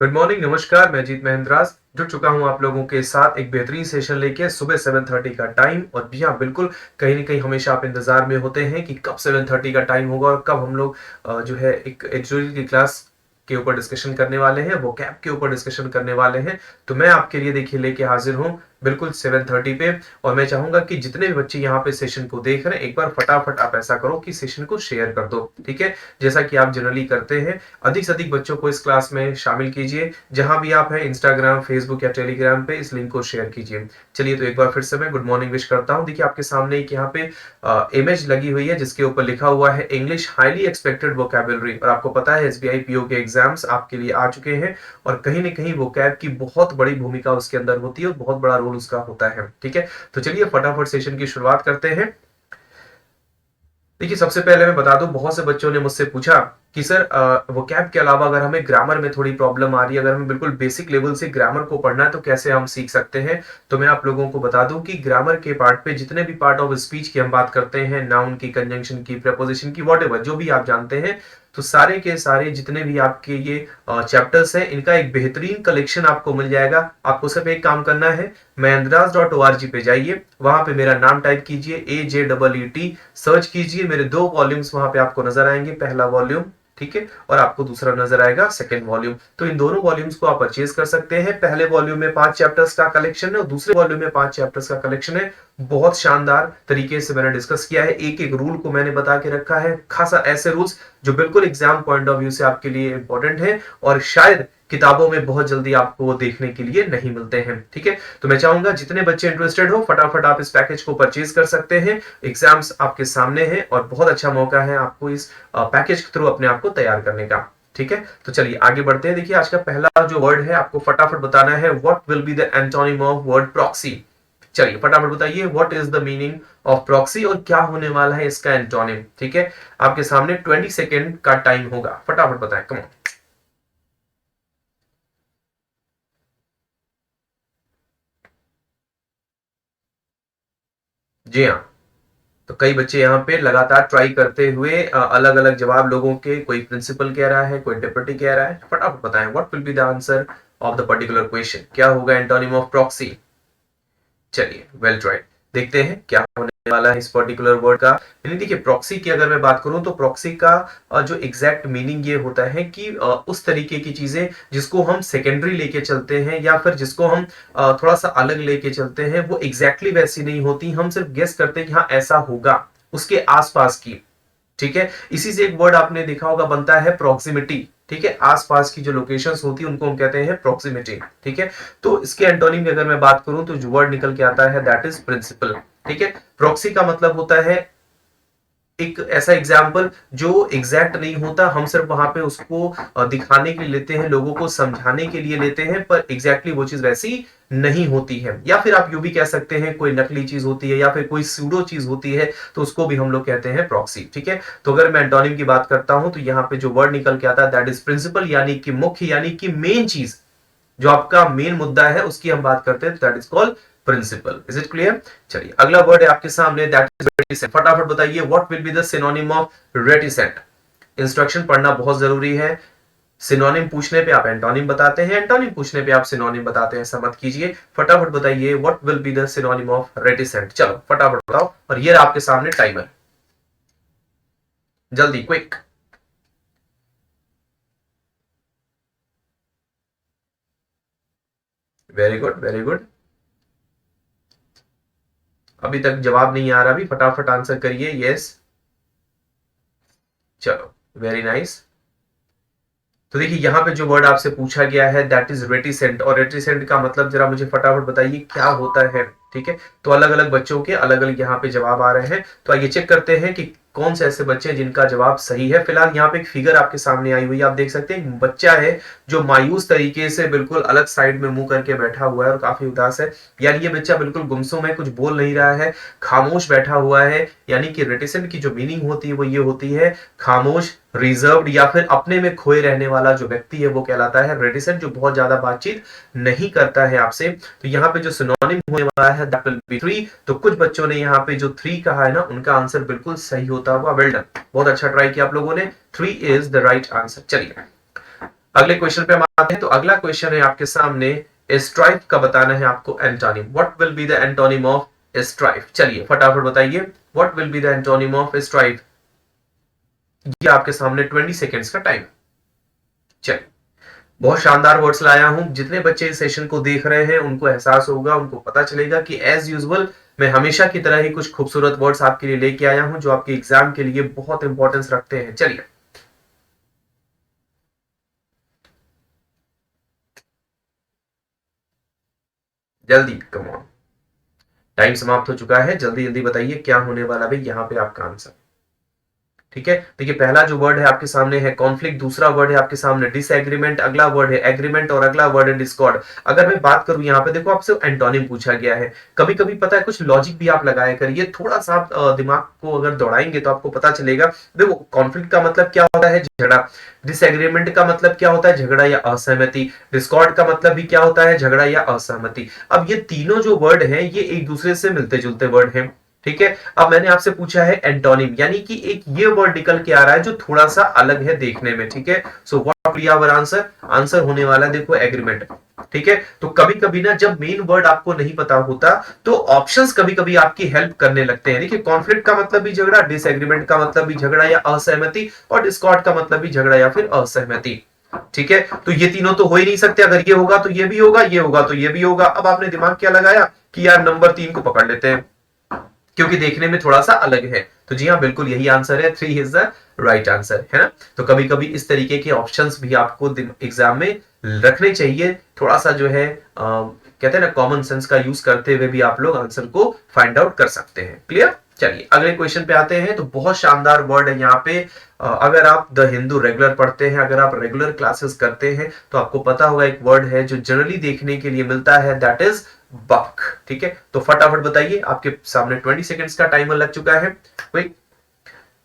Good morning, नमस्कार। मैं जीत महेंद्रास जुड़ चुका हूं आप लोगों के साथ एक बेहतरीन सेशन लेके सुबह 7:30 का टाइम। और जी हाँ, बिल्कुल कहीं ना कहीं हमेशा आप इंतजार में होते हैं कि कब 7:30 का टाइम होगा और कब हम लोग जो है एक एजुकेशन की क्लास के ऊपर डिस्कशन करने वाले हैं, वो कैप के ऊपर डिस्कशन करने वाले हैं। तो मैं आपके लिए देखिए लेके हाजिर हूँ बिल्कुल 7:30 पे। और मैं चाहूंगा कि जितने भी बच्चे यहाँ पे सेशन को देख रहे हैं, एक बार फटाफट आप ऐसा करो कि सेशन को शेयर कर दो, ठीक है, जैसा कि आप जनरली करते हैं। अधिक से अधिक बच्चों को इस क्लास में शामिल कीजिए। जहां भी आप हैं, इंस्टाग्राम, फेसबुक या टेलीग्राम पे इस लिंक को शेयर कीजिए। चलिए, तो एक बार फिर से मैं गुड मॉर्निंग विश करता हूं। देखिए आपके सामने एक यहाँ पे इमेज लगी हुई है जिसके ऊपर लिखा हुआ है इंग्लिश हाईली एक्सपेक्टेड वोकैबुलरी। और आपको पता है एसबीआई पीओ के एग्जाम्स आपके लिए आ चुके हैं और कहीं ना कहीं वोकैब की बहुत बड़ी भूमिका उसके अंदर होती है और बहुत बड़ा रोल उसका होता है, ठीक है। तो चलिए फटाफट सेशन की शुरुआत करते हैं। देखिए, सबसे पहले मैं बता दूं, बहुत से बच्चों ने मुझसे पूछा कि सर वोकैब के अलावा अगर हमें ग्रामर में थोड़ी प्रॉब्लम आ रही है, अगर हमें बिल्कुल बेसिक लेवल से ग्रामर को पढ़ना है तो कैसे हम सीख सकते हैं। तो मैं आप लोगों को बता दूं कि ग्रामर के पार्ट पे जितने भी पार्ट ऑफ स्पीच की हम बात करते हैं, नाउन की, कंजंक्शन की, प्रपोजिशन की, वॉट जो भी आप जानते हैं, तो सारे के सारे जितने भी आपके ये चैप्टर्स हैं, इनका एक बेहतरीन कलेक्शन आपको मिल जाएगा। आपको सिर्फ एक काम करना है, mahendras.org पे जाइए, वहां पे मेरा नाम टाइप कीजिए, AJEET, सर्च कीजिए। मेरे 2 वॉल्यूम्स वहां पे आपको नजर आएंगे, पहला वॉल्यूम, ठीक है, और आपको दूसरा नजर आएगा सेकंड वॉल्यूम। तो इन दोनों वॉल्यूम्स को आप परचेज कर सकते हैं। पहले वॉल्यूम में 5 चैप्टर्स का कलेक्शन है और दूसरे वॉल्यूम में 5 चैप्टर्स का कलेक्शन है। बहुत शानदार तरीके से मैंने डिस्कस किया है, एक एक रूल को मैंने बता के रखा है, खासा ऐसे रूल्स जो बिल्कुल एग्जाम पॉइंट ऑफ व्यू से आपके लिए इंपॉर्टेंट है और शायद किताबों में बहुत जल्दी आपको देखने के लिए नहीं मिलते हैं, ठीक है। तो मैं चाहूंगा जितने बच्चे इंटरेस्टेड हो, फटाफट आप इस पैकेज को परचेज कर सकते हैं। एग्जाम्स आपके सामने हैं और बहुत अच्छा मौका है आपको इस पैकेज के थ्रू अपने आप को तैयार करने का, ठीक है। तो चलिए आगे बढ़ते हैं। देखिए, आज का पहला जो वर्ड है, आपको फटाफट बताना है what will be the antonym of word proxy. चलिए फटाफट बताइए what is the meaning of proxy और क्या होने वाला है इसका एंटोनिम, ठीक है। आपके सामने 20 सेकेंड का टाइम होगा, फटाफट बताएं, कम ऑन। जी हाँ, तो कई बच्चे यहाँ पे लगातार ट्राई करते हुए अलग अलग जवाब लोगों के, कोई प्रिंसिपल कह रहा है, कोई डिप्टी कह रहा है। फटाफट बताएं what will be the answer of the particular question, क्या होगा एंटोनिम ऑफ प्रॉक्सी। चलिए, वेल ट्राइड। देखते हैं क्या होने वाला है इस पर्टिकुलर वर्ड का। यानी देखिए, प्रॉक्सी की अगर मैं बात करूं तो प्रॉक्सी का जो एग्जैक्ट मीनिंग ये होता है कि उस तरीके की चीजें जिसको हम सेकेंडरी लेके चलते हैं या फिर जिसको हम थोड़ा सा अलग लेके चलते हैं, वो एग्जैक्टली वैसी नहीं होती, हम सिर्फ गेस करते हैं कि हाँ ऐसा होगा, उसके आसपास की, ठीक है। इसी से एक वर्ड आपने देखा होगा बनता है प्रॉक्सिमिटी, ठीक है। आसपास की जो लोकेशंस होती है उनको हम कहते हैं प्रॉक्सिमिटी, ठीक है। तो इसके एंटोनिम की अगर मैं बात करूं तो जो वर्ड निकल के आता है दैट इज प्रिंसिपल, ठीक है। प्रॉक्सी का मतलब होता है एक ऐसा एग्जाम्पल जो एग्जैक्ट नहीं होता, हम सिर्फ वहां पे उसको दिखाने के लिए लेते हैं, लोगों को समझाने के लिए लेते हैं, पर एग्जैक्टली वो चीज वैसी नहीं होती है। या फिर आप यूं भी कह सकते हैं कोई नकली चीज होती है या फिर कोई सूडो चीज होती है, तो उसको भी हम लोग कहते हैं प्रॉक्सी, ठीक है। तो अगर मैं एंटोनिम की बात करता हूं तो यहाँ पे जो वर्ड निकल के आता है दैट इज प्रिंसिपल, यानी कि मुख्य, यानी कि मेन चीज, जो आपका मेन मुद्दा है उसकी हम बात करते हैं, that is called principal. Is it clear? चलिए अगला वर्ड है आपके सामने, दैट इज रेटिसेंट। फटाफट बताइए what will be the synonym of reticent. Instruction पढ़ना बहुत जरूरी है। सिनोनिम पूछने पे आप एंटोनिम बताते हैं, एंटोनिम पूछने पे आप सिनोनिम बताते हैं, ऐसा मत कीजिए। फटाफट बताइए what will be the synonym of reticent. चलो फटाफट बताओ, और ये आपके सामने टाइमर, जल्दी, quick. Very good, very good. अभी तक जवाब नहीं आ रहा, भी फटाफट आंसर करिए, यस। चलो, वेरी नाइस। तो देखिए, यहाँ पे जो वर्ड आपसे पूछा गया है दैट इज रेटिसेंट, और रेटिसेंट का मतलब जरा मुझे फटाफट बताइए क्या होता है, ठीक है। तो अलग अलग बच्चों के अलग अलग यहाँ पे जवाब आ रहे हैं, तो आइए चेक करते हैं कि कौन से ऐसे बच्चे हैं जिनका जवाब सही है। फिलहाल यहाँ पे एक फिगर आपके सामने आई हुई है, आप देख सकते हैं एक बच्चा है जो मायूस तरीके से बिल्कुल अलग साइड में मुंह करके बैठा हुआ है और काफी उदास है। यानी ये बच्चा बिल्कुल गुमसुम है, कुछ बोल नहीं रहा है, खामोश बैठा हुआ है। यानी कि रेटिसेंट की जो मीनिंग होती है वो ये होती है खामोश, रिजर्व्ड, या फिर अपने में खोए रहने वाला जो व्यक्ति है वो कहलाता है रेटिसेंट, जो बहुत ज्यादा बातचीत नहीं करता है आपसे। तो यहाँ पे जो सिनोनिम होने वाला है दैट विल बी थ्री। तो कुछ बच्चों ने यहाँ पे जो 3 कहा है ना, उनका आंसर बिल्कुल सही होता हुआ। वेल डन, बहुत अच्छा ट्राई किया आप लोगों ने, 3 इज द राइट आंसर। चलिए अगले क्वेश्चन पे हम आते हैं। तो अगला क्वेश्चन है आपके सामने, स्ट्राइफ का बताना है आपको antonym. What will be the antonym of strife? चलिए फटाफट बताइए, what will be the antonym of strife? ये आपके सामने 20 सेकेंड्स का टाइम। चलिए, बहुत शानदार वर्ड्स लाया हूं। जितने बच्चे इस सेशन को देख रहे हैं उनको एहसास होगा, उनको पता चलेगा कि एज यूजुअल मैं हमेशा की तरह ही कुछ खूबसूरत वर्ड्स आपके लिए लेके आया हूं जो आपके एग्जाम के लिए बहुत इंपॉर्टेंस रखते हैं। चलिए, जल्दी, कम ऑन, टाइम समाप्त हो चुका है। जल्दी जल्दी बताइए क्या होने वाला भाई यहाँ पे आपका आंसर। ठीक है, देखिए पहला जो वर्ड है आपके सामने है कॉन्फ्लिक्ट, दूसरा वर्ड है आपके सामने डिसएग्रीमेंट, अगला वर्ड है एग्रीमेंट और अगला वर्ड है डिस्कॉर्ड। अगर मैं बात करूं यहाँ पे, देखो आपसे एंटोनिम पूछा गया है। कभी कभी पता है कुछ लॉजिक भी आप लगाया करिए, थोड़ा सा आप दिमाग को अगर दौड़ाएंगे तो आपको पता चलेगा। देखो कॉन्फ्लिक्ट का मतलब क्या होता है? झगड़ा। डिसएग्रीमेंट का मतलब क्या होता है? झगड़ा या असहमति। डिस्कॉर्ड का मतलब भी क्या होता है? झगड़ा या असहमति। अब ये तीनों जो वर्ड हैं ये एक दूसरे से मिलते जुलते वर्ड हैं। ठीक है, अब मैंने आपसे पूछा है एंटोनिम, यानी कि एक ये वर्ड निकल के आ रहा है जो थोड़ा सा अलग है देखने में। ठीक है, so what be our answer? Answer होने वाला है देखो एग्रीमेंट। ठीक है, तो कभी कभी ना जब मेन वर्ड आपको नहीं पता होता तो ऑप्शंस कभी कभी आपकी हेल्प करने लगते हैं। देखिए कॉन्फ्लिक्ट का मतलब भी झगड़ा, डिसएग्रीमेंट का मतलब भी झगड़ा या असहमति, और डिस्कॉर्ड का मतलब भी झगड़ा या फिर असहमति। ठीक है, तो ये तीनों तो हो ही नहीं सकते। अगर ये होगा तो ये भी होगा, ये होगा तो ये भी होगा। अब आपने दिमाग क्या लगाया कि यार नंबर 3 को पकड़ लेते हैं क्योंकि देखने में थोड़ा सा अलग है। तो जी हाँ, बिल्कुल यही आंसर है, 3 इज द राइट आंसर, है ना। तो कभी कभी इस तरीके के ऑप्शंस भी आपको एग्जाम में रखने चाहिए। थोड़ा सा जो है कहते हैं ना, कॉमन सेंस का यूज करते हुए भी आप लोग आंसर को फाइंड आउट कर सकते हैं। क्लियर? चलिए अगले क्वेश्चन पे आते हैं। तो बहुत शानदार वर्ड है यहाँ पे। अगर आप द हिंदू रेगुलर पढ़ते हैं, अगर आप रेगुलर क्लासेस करते हैं तो आपको पता होगा एक वर्ड है जो जनरली देखने के लिए मिलता है, दैट इज बक। ठीक है, तो फटाफट बताइए, आपके सामने 20 सेकेंड्स का टाइमर लग चुका है। भाई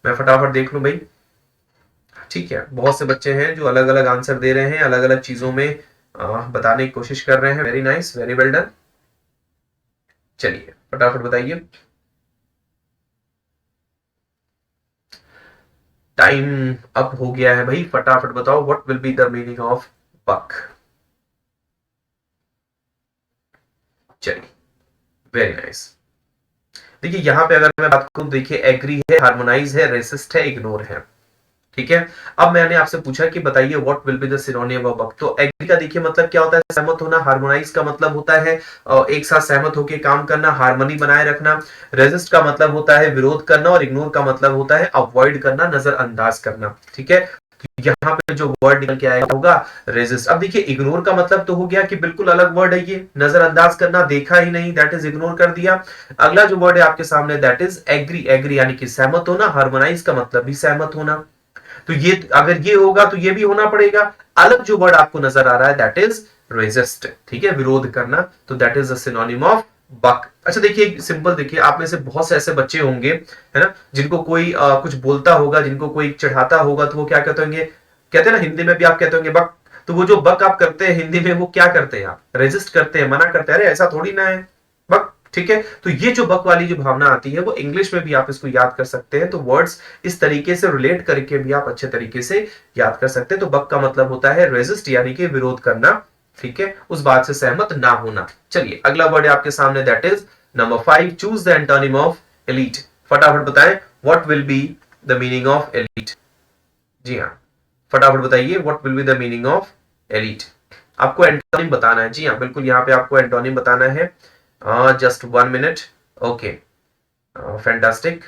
मैं फटाफट देख लूं भाई। ठीक है, बहुत से बच्चे हैं जो अलग अलग आंसर दे रहे हैं, अलग अलग चीजों में बताने की कोशिश कर रहे हैं। Very nice, very well done. चलिए फटाफट बताइए, टाइम अप हो गया है भाई। फटाफट बताओ, what will be the meaning of buck? चलिए, वेरी नाइस। देखिए यहाँ पे अगर मैं बात करूं, देखिए एग्री है, हार्मोनाइज है, रेसिस्ट है, इग्नोर है। ठीक है, अब मैंने आपसे पूछा कि बताइए what will be the synonym of buck. तो एग्री का देखिए मतलब क्या होता है? सहमत होना। हार्मोनाइज का मतलब होता है एक साथ सहमत होकर काम करना, हार्मनी बनाए रखना। रेजिस्ट का मतलब होता है विरोध करना, और इग्नोर का मतलब होता है अवॉइड करना, नजरअंदाज करना। ठीक है, यहाँ पे जो वर्ड निकल के आएगा होगा रेजिस्ट। अब देखिए इग्नोर का मतलब तो हो गया कि बिल्कुल अलग वर्ड है ये, नजरअंदाज करना, देखा ही नहीं, दैट इज इग्नोर कर दिया। अगला जो वर्ड है आपके सामने दैट इज एग्री। एग्री यानी कि सहमत होना, हार्मोनाइज का मतलब भी सहमत होना। तो ये अगर ये होगा तो ये भी होना पड़ेगा। अलग जो वर्ड आपको नजर आ रहा है दैट इज रेजिस्ट। ठीक है, विरोध करना, तो that is the synonym of buck. अच्छा देखिए सिंपल, देखिए आप में से बहुत से ऐसे बच्चे होंगे, है ना, जिनको कोई कुछ बोलता होगा, जिनको कोई चढ़ाता होगा, तो वो क्या कहते होंगे? कहते हैं ना हिंदी में भी आप कहते होंगे बक। तो वो जो बक आप करते हैं हिंदी में, वो क्या करते हैं? आप रेजिस्ट करते हैं, मना करते हैं, अरे ऐसा थोड़ी ना है, बक। ठीक है, तो ये जो बक वाली जो भावना आती है वो इंग्लिश में भी आप इसको याद कर सकते हैं। तो वर्ड्स इस तरीके से रिलेट करके भी आप अच्छे तरीके से याद कर सकते हैं। तो बक का मतलब होता है रेजिस्ट, यानी कि विरोध करना। ठीक है, उस बात से सहमत ना होना। चलिए अगला वर्ड है आपके सामने, that is number 5, choose the antonym of elite. फटाफट बताएं, what will be the meaning of elite? जी हाँ, फटाफट बताइए, what will be the meaning of elite? आपको एंटोनिम बताना है। जी हाँ, बिल्कुल यहाँ पे आपको एंटोनिम बताना है। Just 1 minute. Okay, fantastic.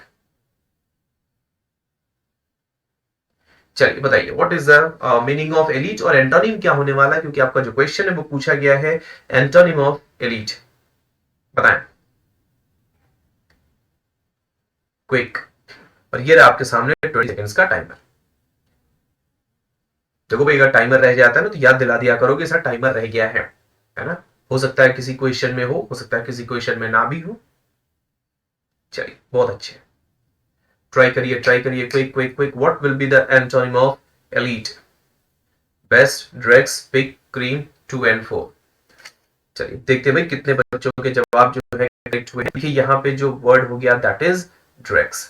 चलिए बताइए, what is the meaning of elite, और एंटोनिम क्या होने वाला है, क्योंकि आपका जो क्वेश्चन है वो पूछा गया है एंटोनिम ऑफ एलीट। बताएं क्विक। और ये रहा आपके सामने 20 सेकेंड्स का टाइमर। देखो भाई, अगर टाइमर रह जाता है ना तो याद दिला दिया करो कि सर टाइमर रह गया है ना। हो सकता है किसी क्वेश्चन में हो सकता है किसी क्वेश्चन में ना भी हो। चलिए बहुत अच्छे, ट्राई करिए, quick quick quick. What will be the antonym of elite? Best, drugs, pick, cream, 2 and 4। चलिए देखते हैं भाई कितने बच्चों के जवाब जो है करेक्ट हुए। देखिए यहाँ पे जो वर्ड हो गया दैट इज ड्रग्स।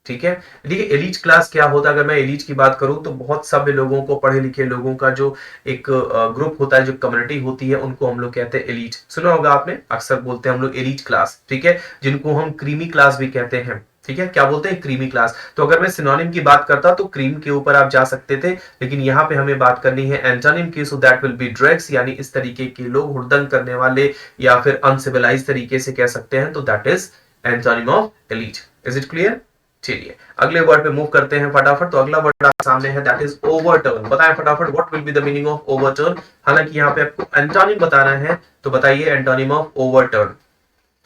ठीक है। देखिए एलीट क्लास क्या होता है, अगर मैं एलीट की बात करूं तो बहुत सभ्य लोगों को, पढ़े लिखे लोगों का जो एक ग्रुप होता है, जो कम्युनिटी होती है, उनको हम लोग कहते हैं एलीट। सुना होगा आपने, अक्सर बोलते हैं हम लोग एलीट क्लास, ठीक है, जिनको हम क्रीमी क्लास भी कहते हैं, ठीक है। क्या बोलते हैं? Creamy class. तो अगर मैं सिनोनिम की बात करता तो क्रीम के ऊपर आप जा सकते थे, लेकिन यहाँ पे हमें बात करनी है एंटोनिम की, so that will be drugs, यानी इस तरीके के लोग, हुड़दंग करने वाले या फिर अनसिविलाइज तरीके से कह सकते हैं, तो that is antonym of elite. Is it clear? चलिए अगले वर्ड पे मूव करते हैं फटाफट। तो अगला वर्ड आपके सामने है, दैट इज ओवरटर्न। बताएं फटाफट, what will be the meaning of overturn. हालांकि यहाँ पे आपको एंटोनिम बताना है, तो बताइए एंटोनिम ऑफ ओवरटर्न।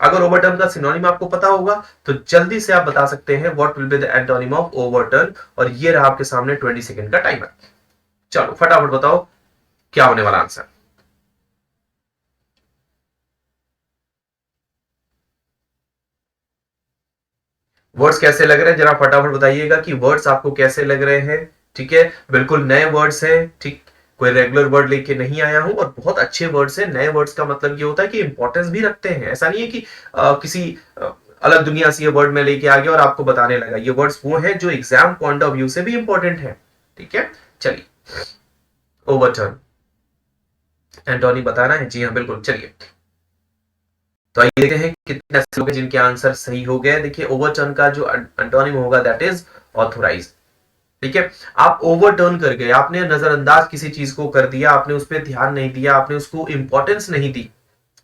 अगर ओवरटर्न का सिनोनिम आपको पता होगा तो जल्दी से आप बता सकते हैं what will be the antonym of overturn. और ये रहा आपके सामने 20 सेकंड का टाइमर। चलो फटाफट बताओ क्या होने वाला आंसर। वर्ड्स कैसे लग रहे हैं, जरा फटाफट बताइएगा कि वर्ड्स आपको कैसे लग रहे हैं। ठीक है, बिल्कुल नए वर्ड्स हैं, ठीक, कोई रेगुलर वर्ड लेके नहीं आया हूं, और बहुत अच्छे वर्ड्स हैं। नए वर्ड्स का मतलब ये होता है कि इंपॉर्टेंस भी रखते हैं। ऐसा नहीं है कि किसी अलग दुनिया से ये वर्ड में लेके आ गया और आपको बताने लगा। ये वर्ड्स वो हैं जो एग्जाम पॉइंट ऑफ व्यू से भी इंपॉर्टेंट है। ठीक है, चलिए ओवरटर्न एंटोनी बताना है। जी हाँ बिल्कुल, चलिए तो आइए देखते हैं कितने ऐसे लोग हैं जिनके आंसर सही हो गए। देखिए ओवरटर्न का जो एंटोनिम होगा दैट इज ऑथोराइज। ठीक है, आप ओवरटर्न कर गए, आपने नजरअंदाज किसी चीज को कर दिया, आपने उस पर ध्यान नहीं दिया, आपने उसको इंपॉर्टेंस नहीं दी।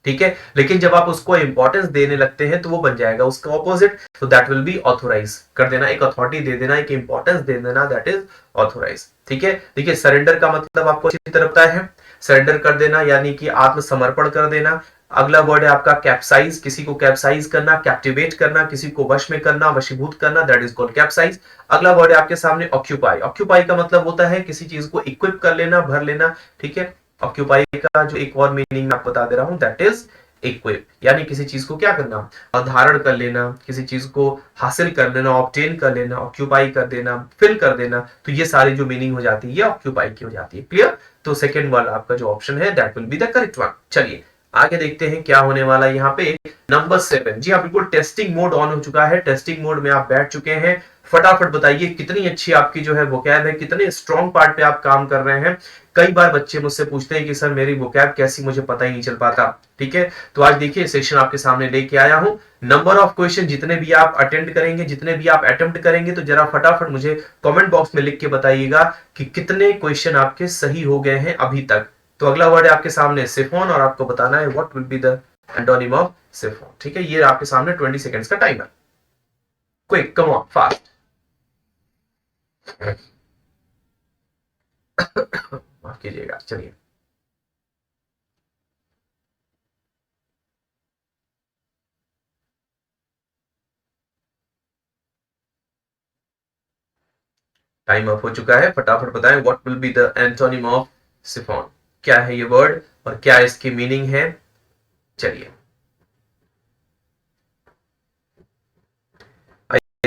ठीक है, लेकिन जब आप उसको इंपॉर्टेंस देने लगते हैं तो वो बन जाएगा उसका ऑपोजिट, तो दैट विल बी ऑथोराइज। कर देना, एक अथॉरिटी दे देना, एक इंपॉर्टेंस दे देना, दैट इज ऑथोराइज। ठीक है, देखिए सरेंडर का मतलब आपको अच्छी तरह पता है। सरेंडर कर देना यानी कि आत्मसमर्पण कर देना। अगला वर्ड है आपका कैप्साइज, किसी को कैप्साइज करना, कैप्टिवेट करना, किसी को वश में करना, वशीभूत करना, दैट इज कॉल्ड कैप्साइज। अगला वर्ड है आपके सामने ऑक्यूपाई। ऑक्यूपाई का मतलब होता है किसी चीज को इक्विप कर लेना, भर लेना। ठीक है, ऑक्यूपाई का जो एक और मीनिंग मैं आपको बता दे रहा हूं, दैट इज इक्विप, यानी किसी चीज को क्या करना, धारण कर लेना, किसी चीज को हासिल कर लेना, ऑब्टेन कर लेना, ऑक्यूपाई कर देना, फिल कर देना। तो ये सारी जो मीनिंग हो जाती है ये ऑक्यूपाई की हो जाती है। क्लियर? तो सेकंड वाला आपका जो ऑप्शन है that will be the correct one. चलिए आगे देखते हैं क्या होने वाला है यहाँ पे। नंबर 7, जी हाँ बिल्कुल, टेस्टिंग मोड ऑन हो चुका है। टेस्टिंग मोड में आप बैठ चुके हैं। फटाफट बताइए कितनी अच्छी आपकी जो है वोकैब है, कितने स्ट्रॉन्ग पार्ट पे आप काम कर रहे हैं। कई बार बच्चे मुझसे पूछते हैं कि सर मेरी वोकैब कैसी, मुझे पता ही नहीं चल पाता। ठीक है, तो आज देखिए सेक्शन आपके सामने लेके आया हूं। नंबर ऑफ क्वेश्चन जितने भी आप अटेंड करेंगे, जितने भी आप अटेम्प्ट करेंगे, तो जरा फटाफट मुझे कमेंट बॉक्स में लिख के बताइएगा कि कितने क्वेश्चन आपके सही हो गए हैं अभी तक। तो अगला वर्ड है आपके सामने सिफोन, और आपको बताना है what will be the antonym of chiffon. ठीक है, ये आपके सामने 20 सेकंड्स का timer. Quick, come on, fast. माफ कीजिएगा, चलिए टाइम अप हो चुका है। फटाफट बताएं what will be the antonym of chiffon. क्या है ये वर्ड और क्या इसकी मीनिंग है? चलिए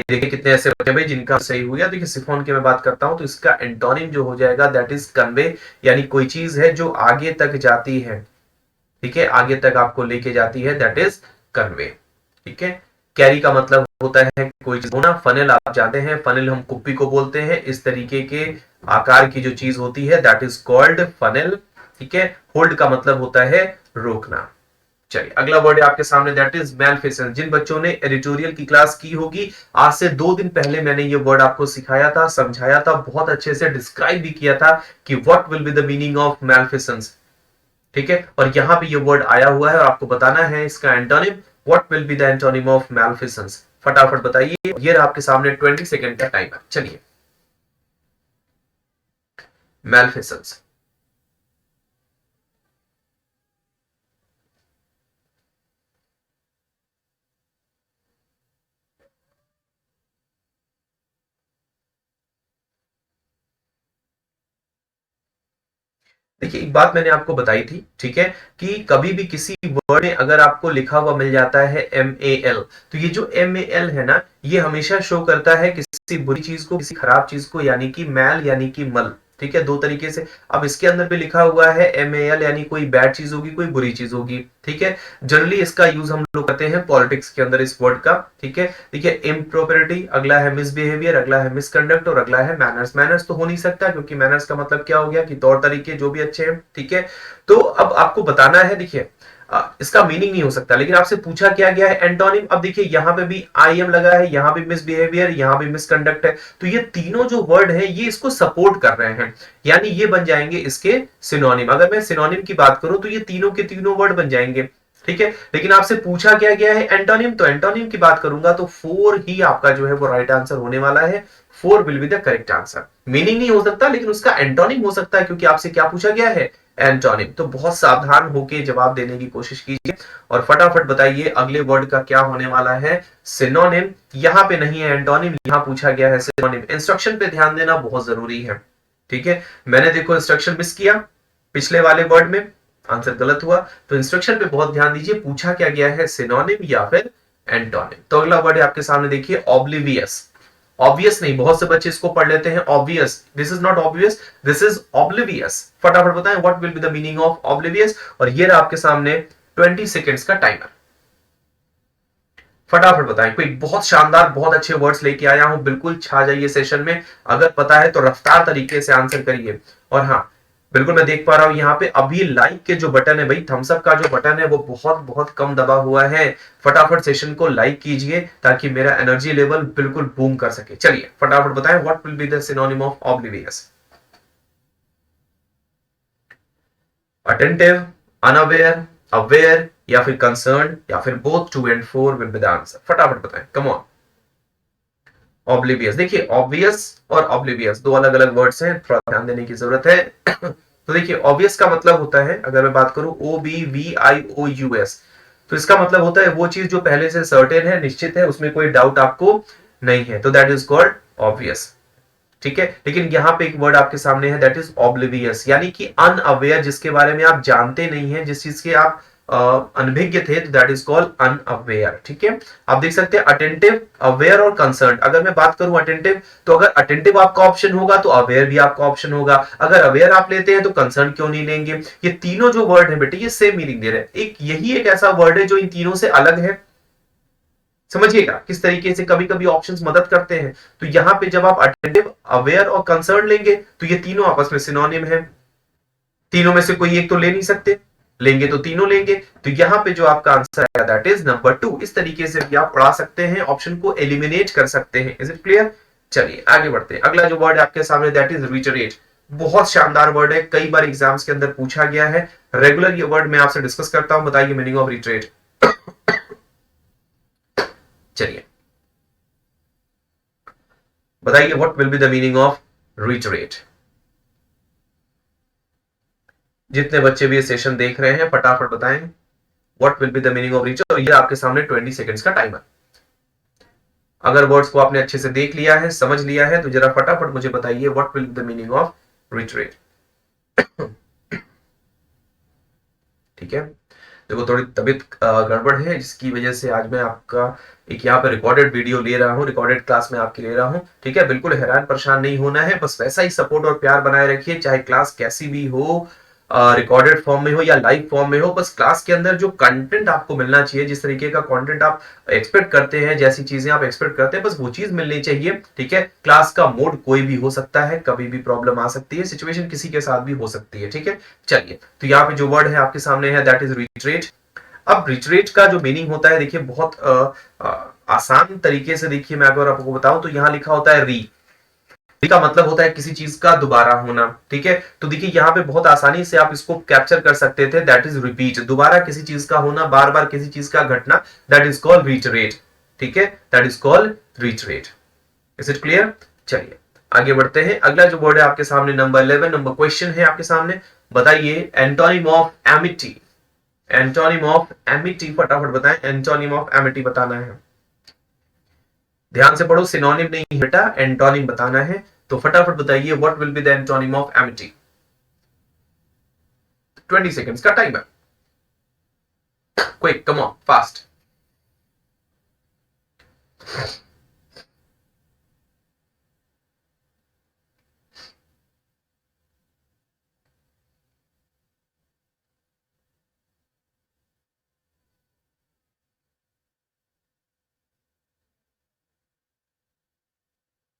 देखिए कितने ऐसे बच्चे भाई जिनका सही हुआ। देखिए सिफोन की मैं बात करता हूं तो इसका एंटोनिम जो हो जाएगा दैट इज कन्वे, यानी कोई चीज है जो आगे तक जाती है। ठीक है, आगे तक आपको लेके जाती है, दैट इज कन्वे। ठीक है, कैरी का मतलब होता है कोई चीज होना। फनल आप जानते हैं, फनल हम कुप्पी को बोलते हैं, इस तरीके के आकार की जो चीज होती है दैट इज कॉल्ड फनल। ठीक है, होल्ड का मतलब होता है रोकना। चलिए अगला वर्ड है आपके सामने दैट इज मैलफिसेंस। जिन बच्चों ने एडिटोरियल की क्लास की होगी, आज से 2 दिन पहले मैंने ये वर्ड आपको सिखाया था, समझाया था, बहुत अच्छे से डिस्क्राइब भी किया था कि what will be the meaning of malfeasance. ठीक है, और यहां पे ये वर्ड आया हुआ है और आपको बताना है इसका antonym, what will be the antonym of malfeasance. फटाफट बताइए, ये रहा आपके सामने 20 सेकंड का टाइमर। चलिए मैलफिसेंस। देखिए एक बात मैंने आपको बताई थी, ठीक है, कि कभी भी किसी वर्ड में अगर आपको लिखा हुआ मिल जाता है MAL, तो ये जो MAL है ना, ये हमेशा शो करता है किसी बुरी चीज को, किसी खराब चीज को, यानी कि मैल यानी कि मल। ठीक है, दो तरीके से। अब इसके अंदर भी लिखा हुआ है MAL, यानी कोई बैड चीज होगी, कोई बुरी चीज होगी, ठीक है। जनरली इसका यूज हम लोग करते हैं पॉलिटिक्स के अंदर इस वर्ड का, ठीक है। देखिए इम्प्रोपेरिटी, अगला है मिसबिहेवियर, अगला है मिसकंडक्ट और अगला है मैनर्स। मैनर्स तो हो नहीं सकता क्योंकि मैनर्स का मतलब क्या हो गया कि तौर तरीके जो भी अच्छे हैं, ठीक है। तो अब आपको बताना है, देखिए इसका मीनिंग नहीं हो सकता, लेकिन आपसे पूछा क्या गया है एंटोनिम। अब देखिए यहाँ पे भी आई एम लगा है, यहाँ भी मिसबिहेवियर, यहाँ भी मिसकंडक्ट है, तो ये तीनों जो वर्ड है ये इसको सपोर्ट कर रहे हैं, यानी ये बन जाएंगे इसके सिनोनिम। अगर मैं सिनोनिम की बात करूं तो ये तीनों के तीनों वर्ड बन जाएंगे, ठीक है। लेकिन आपसे पूछा क्या गया है एंटोनिम, तो एंटोनिम की बात करूंगा तो 4 ही आपका जो है वो राइट आंसर होने वाला है। 4 will be the correct answer. Meaning नहीं हो सकता लेकिन उसका एंटोनिम हो सकता है, क्योंकि आपसे क्या पूछा गया है एंटोनिम। तो बहुत सावधान होकर जवाब देने की कोशिश कीजिए और फटाफट बताइए अगले वर्ड का क्या होने वाला है सिनोनिम। यहां पे नहीं है एंटोनिम, यहां पूछा गया है सिनोनिम। इंस्ट्रक्शन पे ध्यान देना बहुत जरूरी है, ठीक है। मैंने देखो इंस्ट्रक्शन मिस किया पिछले वाले वर्ड में, आंसर गलत हुआ, तो इंस्ट्रक्शन पे बहुत ध्यान दीजिए, पूछा क्या गया है सिनोनिम या फिर एंटोनिम। तो अगला वर्ड है आपके सामने, देखिए ऑब्लिवियस। ऑब्वियस नहीं, बहुत से बच्चे इसको पढ़ लेते हैं obvious, this is not obvious, this is oblivious. फटाफट बताएं what will be the meaning of oblivious. और ये रहा आपके सामने 20 सेकेंड्स का टाइमर, फटाफट बताएं। कोई बहुत शानदार बहुत अच्छे वर्ड्स लेके आया हूं, बिल्कुल छा जाइए सेशन में। अगर पता है तो रफ्तार तरीके से आंसर करिए। और हाँ बिल्कुल मैं देख पा रहा हूं यहाँ पे अभी लाइक के जो बटन है भाई, थम्स अप का जो बटन है वो बहुत बहुत कम दबा हुआ है। फटाफट सेशन को लाइक कीजिए ताकि मेरा एनर्जी लेवल बिल्कुल बूम कर सके। चलिए फटाफट बताएं what will be the synonym of oblivious. Attentive, unaware, aware या फिर कंसर्न या फिर both 2 and 4 will be the answer. फटाफट बताएं, कम ऑन। ऑब्लिवियस, देखिए ऑब्वियस और ऑब्लिवियस दो अलग अलग वर्ड्स हैं, थोड़ा ध्यान देने की जरूरत है। तो देखिए ऑब्वियस का मतलब होता है, अगर मैं बात करूं OBVIOUS, तो इसका मतलब होता है वो चीज जो पहले से सर्टेन है, निश्चित है, उसमें कोई डाउट आपको नहीं है, तो दैट इज कॉल्ड ऑब्वियस, ठीक है। लेकिन यहां पे एक वर्ड आपके सामने है दैट इज ऑब्लिवियस, यानी कि अनअवेयर, जिसके बारे में आप जानते नहीं है, जिस चीज के आप अनभिज्ञ थे, तो दैट इज कॉल्ड अनअवेयर, ठीक है। आप देख सकते हैं अटेंटिव, अवेयर और कंसर्न। अगर मैं बात करूं अटेंटिव, तो अगर अटेंटिव आपका ऑप्शन होगा तो अवेयर भी आपका ऑप्शन होगा। अगर अवेयर आप लेते हैं तो कंसर्न क्यों नहीं लेंगे। ये तीनों जो वर्ड है बेटे ये सेम मीनिंग दे रहे हैं। एक यही एक ऐसा वर्ड है जो इन तीनों से अलग है, समझिएगा किस तरीके से कभी कभी ऑप्शंस मदद करते हैं। तो यहां पे जब आप अटेंटिव, अवेयर और कंसर्न लेंगे तो ये तीनों आपस में सिनोनिम है, तीनों में से कोई एक तो ले नहीं सकते, लेंगे तो तीनों लेंगे। तो यहां पे जो आपका आंसर है दैट इज नंबर 2। इस तरीके से भी आप पढ़ा सकते हैं, ऑप्शन को एलिमिनेट कर सकते हैं। Is it clear. चलिए आगे बढ़ते हैं। अगला जो वर्ड है आपके सामने दैट इज रिटरेट। बहुत शानदार वर्ड है, कई बार एग्जाम्स के अंदर पूछा गया है। रेगुलर ये वर्ड मैं आपसे डिस्कस करता हूं, बताइए मीनिंग ऑफ रिटरेट। चलिए बताइए what will be the meaning of रिटरेट। जितने बच्चे भी ये सेशन देख रहे हैं फटाफट बताएं what will be the meaning of रिटरेट। और ये आपके सामने 20 सेकंड्स का टाइमर। अगर वर्ड्स को आपने अच्छे से देख लिया है, समझ लिया है, तो जरा फटाफट मुझे बताइए what will be the meaning of रिटरेट। ठीक है, देखो थोड़ी तबीयत गड़बड़ है, जिसकी वजह से आज मैं आपका एक यहाँ पे रिकॉर्डेड वीडियो ले रहा हूँ, रिकॉर्डेड क्लास में आपकी ले रहा हूँ, ठीक है। बिल्कुल हैरान परेशान नहीं होना है, बस वैसा ही सपोर्ट और प्यार बनाए रखिए, चाहे क्लास कैसी भी हो, रिकॉर्डेड फॉर्म में हो या लाइव फॉर्म में हो। बस क्लास के अंदर जो कंटेंट आपको मिलना चाहिए, जिस तरीके का कंटेंट आप एक्सपेक्ट करते हैं, जैसी चीजें आप एक्सपेक्ट करते हैं, बस वो चीज मिलनी चाहिए, ठीक है। क्लास का मोड कोई भी हो सकता है, कभी भी प्रॉब्लम आ सकती है, सिचुएशन किसी के साथ भी हो सकती है, ठीक है। चलिए तो यहाँ पे जो वर्ड है आपके सामने है दैट इज रिट्रेट। अब रिट्रेट का जो मीनिंग होता है, देखिए बहुत आसान तरीके से, देखिए मैं अगर आपको बताऊं तो यहाँ लिखा होता है री का मतलब होता है किसी चीज का दोबारा होना, ठीक है। तो देखिए यहाँ पे बहुत आसानी से आप इसको कैप्चर कर सकते थे, दैट इज रिपीट, दोबारा किसी चीज का होना, बार बार किसी चीज का घटना, दैट इज कॉल्ड रिटरेट, ठीक है, that is called रिटरेट। Is it clear. चलिए आगे बढ़ते हैं। अगला जो वर्ड है आपके सामने नंबर 11, नंबर क्वेश्चन है आपके सामने, बताइए antonym of Amity. Antonym of Amity फटाफट बताएं, एंटोनिम ऑफ एमिटी बताना है, ध्यान से पढ़ो, सिनोनिम नहीं बेटा, एंटोनिम बताना है। तो फटाफट बताइए what will be the antonym of amity. 20 seconds का timer, quick, come on, fast.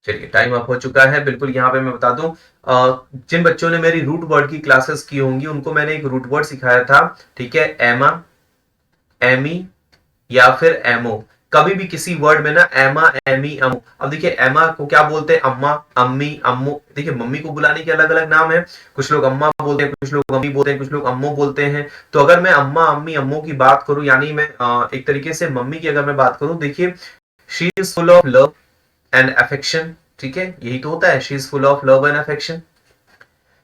चलिए टाइम अप हो चुका है। बिल्कुल यहाँ पे मैं बता दूं, जिन बच्चों ने मेरी रूट वर्ड की क्लासेस की होंगी उनको मैंने एक रूट वर्ड सिखाया था, ठीक है, एमा, एमी या फिर एमओ। कभी भी किसी वर्ड में ना एमा, एमी, अमो, अब देखिए एमा को क्या बोलते हैं, अम्मा, अम्मी, अम्मो। देखिए मम्मी को बुलाने के अलग अलग नाम है, कुछ लोग अम्मा बोलते हैं, कुछ लोग अम्मी बोलते हैं, कुछ लोग अम्मो बोलते हैं। तो अगर मैं अम्मा, अम्मी, अम्मो की बात करूं, यानी मैं एक तरीके से मम्मी की अगर मैं बात करूं, देखिए she is full of love and affection, ठीक है, यही तो होता है, she is full of love and affection.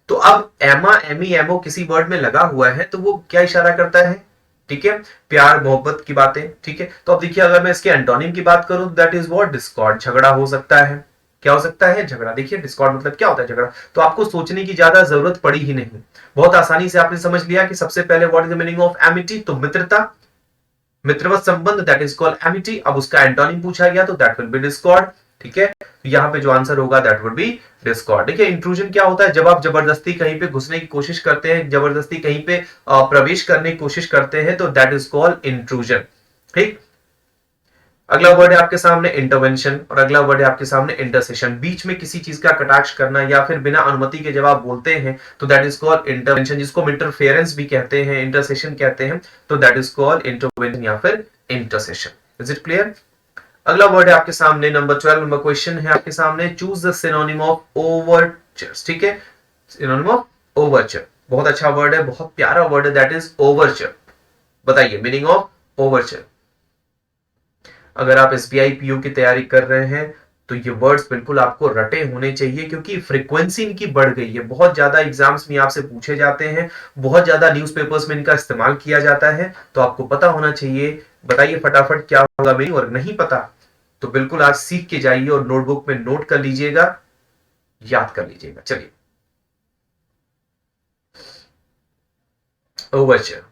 तो अब एमा, एमी, एमओ किसी वर्ड में लगा हुआ है तो वो क्या इशारा करता है, ठीक है, प्यार मोहब्बत की बातें, ठीक है। तो अब देखिए अगर मैं इसके एंटोनिम की बात करूं, दैट इज व्हाट, डिस्कॉर्ड, झगड़ा हो सकता है। क्या हो सकता है, झगड़ा। देखिए डिस्कॉर्ड मतलब क्या होता है, झगड़ा। तो आपको सोचने की ज्यादा जरूरत पड़ी ही नहीं, बहुत आसानी से आपने समझ लिया कि सबसे पहले what is the meaning of Amity, तो मित्रता, मित्रवत संबंध, दैट इज कॉल्ड एमिटी। अब उसका एंटोनिम पूछा गया तो दैट विल बी डिस्कॉर्ड, ठीक है। तो यहाँ पे जो आंसर होगा दैट वुड बी डिस्कॉर्ड। देखिए इंट्रूजन क्या होता है, जब आप जबरदस्ती कहीं पे घुसने की कोशिश करते हैं, जबरदस्ती कहीं पे प्रवेश करने की कोशिश करते हैं, तो दैट इज कॉल्ड इंट्रूजन, ठीक। अगला वर्ड है आपके सामने इंटरवेंशन, और अगला वर्ड है आपके सामने इंटरसेशन। बीच में किसी चीज का कटाक्ष करना या फिर बिना अनुमति के जब आप बोलते हैं तो दैट इज कॉल्ड इंटरवेंशन, जिसको इंटरफेरेंस भी कहते हैं, इंटरसेशन कहते हैं, तो दैट इज कॉल्ड इंटरवेंशन या फिर इंटरसेशन। Is it clear? अगला वर्ड है आपके सामने नंबर 12, नंबर क्वेश्चन है आपके सामने, चूज द सिनोनिम ऑफ ओवरचर्स, ठीक है, सिनोनिम ऑफ ओवरचर। बहुत अच्छा वर्ड है, बहुत प्यारा वर्ड है, दैट इज ओवरचर। बताइए मीनिंग ऑफ ओवरचर। अगर आप एसबीआई पीओ की तैयारी कर रहे हैं तो ये वर्ड्स बिल्कुल आपको रटे होने चाहिए, क्योंकि फ्रीक्वेंसी इनकी बढ़ गई है, बहुत ज्यादा एग्जाम्स में आपसे पूछे जाते हैं, बहुत ज्यादा न्यूज़पेपर्स में इनका इस्तेमाल किया जाता है, तो आपको पता होना चाहिए। बताइए फटाफट क्या होगा मीनिंग, और नहीं पता तो बिल्कुल आज सीख के जाइए और नोटबुक में नोट कर लीजिएगा, याद कर लीजिएगा। चलिए ओवरचर।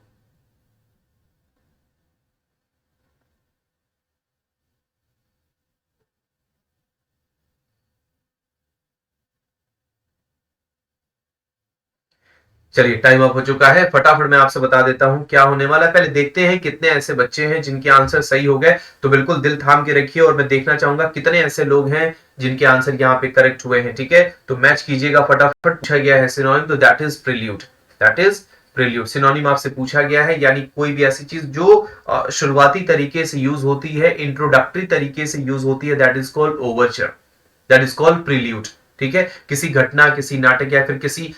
चलिए टाइम अप हो चुका है, फटाफट मैं आपसे बता देता हूं क्या होने वाला है। पहले देखते हैं कितने ऐसे बच्चे हैं जिनके आंसर सही हो गए, तो बिल्कुल दिल थाम के रखिए और मैं देखना चाहूंगा कितने ऐसे लोग हैं जिनके आंसर यहाँ पे करेक्ट हुए हैं, ठीक है। तो मैच कीजिएगा फटाफट। पूछा गया है सिनोनिम, तो that is prelude, that is prelude. Synonym आपसे पूछा गया है, यानी कोई भी ऐसी चीज जो शुरुआती तरीके से यूज होती है, इंट्रोडक्टरी तरीके से यूज होती है, that is called Overture, that is called prelude, ठीक है। किसी घटना, किसी नाटक या फिर किसी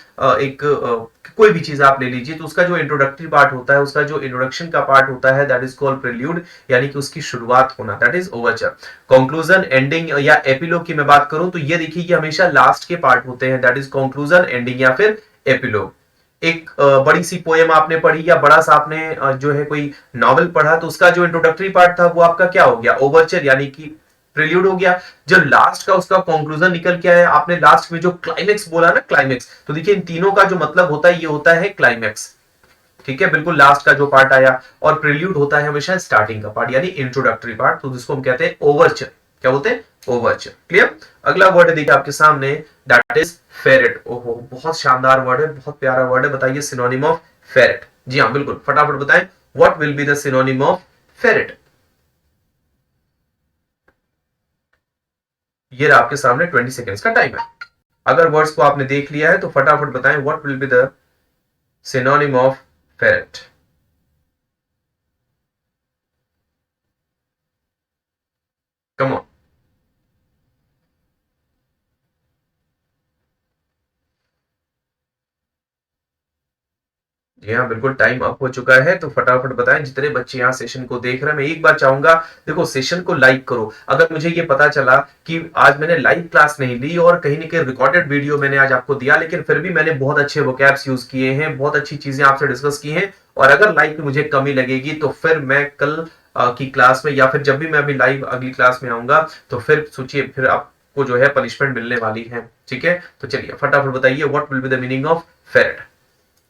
कोई भी चीज आप ले लीजिए, तो उसका जो इंट्रोडक्टरी पार्ट होता है, उसका जो इंट्रोडक्शन का पार्ट होता है, दैट इज कॉल्ड प्रील्यूड, यानी कि उसकी शुरुआत होना, that is Overture. Conclusion, ending या एपिलोग की मैं बात करूं तो ये देखिए कि हमेशा लास्ट के पार्ट होते हैं, दैट इज कंक्लूजन, एंडिंग या फिर एपिलोग। एक बड़ी सी पोएम आपने पढ़ी या बड़ा सा आपने जो है कोई नॉवेल पढ़ा, तो उसका जो इंट्रोडक्टरी पार्ट था वो आपका क्या हो गया, ओवरचर, यानी कि प्रिल्यूड हो गया। जब लास्ट का उसका कंक्लूजन निकल के आया, आपने लास्ट में जो क्लाइमेक्स बोला ना, क्लाइमेक्स, तो देखिए इन तीनों का जो मतलब होता है ये होता है क्लाइमेक्स, ठीक है, बिल्कुल लास्ट का जो पार्ट आया। और प्रिल्यूड होता है हमेशा स्टार्टिंग का पार्ट, यानी इंट्रोडक्टरी पार्ट, तो जिसको हम कहते हैं ओवरचर। क्या बोलते हैं, ओवरचर। क्लियर? अगला वर्ड देखिए आपके सामने, दैट इज फेरेट। ओहो बहुत शानदार वर्ड है, बहुत प्यारा वर्ड है। बताइए सिनोनिम ऑफ फेरेट। जी हाँ बिल्कुल, फटाफट बताएं, what will be the synonym of ferret. ये आपके सामने 20 सेकेंड्स का टाइम है। अगर वर्ड्स को आपने देख लिया है तो फटाफट बताएं, what will be the synonym of ferret. Come on. जी हाँ बिल्कुल, टाइम अप हो चुका है, तो फटाफट बताएं जितने बच्चे यहाँ सेशन को देख रहे हैं। मैं एक बार चाहूंगा, देखो सेशन को लाइक करो। अगर मुझे ये पता चला कि आज मैंने लाइव क्लास नहीं ली और कहीं ना कहीं रिकॉर्डेड वीडियो मैंने आज आपको दिया, लेकिन फिर भी मैंने बहुत अच्छे वोकैब्स यूज किए हैं, बहुत अच्छी चीजें आपसे डिस्कस की हैं, और अगर लाइव में मुझे कमी लगेगी तो फिर मैं कल की क्लास में या फिर जब भी मैं अभी लाइव अगली क्लास में आऊंगा तो फिर सोचिए फिर आपको जो है पनिशमेंट मिलने वाली है, ठीक है। तो चलिए फटाफट बताइए, what will be the meaning of ferret,